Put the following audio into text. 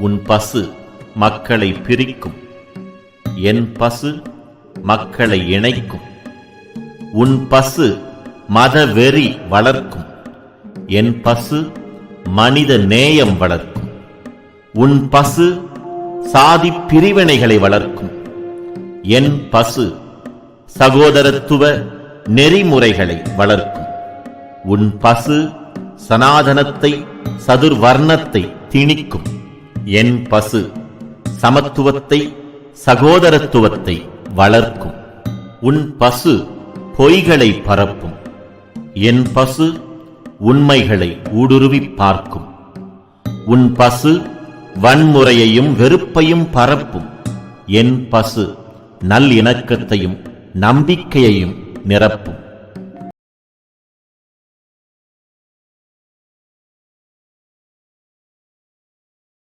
உன் பசு மக்களை பிரிக்கும், என் பசு மக்களை இணைக்கும். உன் பசு மதவெறி வளர்க்கும், என் பசு மனித நேயம் வளர்க்கும். உன் பசு சாதி பிரிவினைகளை வளர்க்கும், என் பசு சகோதரத்துவ நெறிமுறைகளை வளர்க்கும். உன் பசு சனாதனத்தை சதுர்வர்ணத்தை திணிக்கும், என் பசு சமத்துவத்தை சகோதரத்துவத்தை வளர்க்கும். உன் பசு பொய்களை பரப்பும், என் பசு உண்மைகளை ஊடுருவி பார்க்கும். உன் பசு வன்முறையையும் வெறுப்பையும் பரப்பும், என் பசு நல்லிணக்கத்தையும் நம்பிக்கையையும் நிரப்பும்.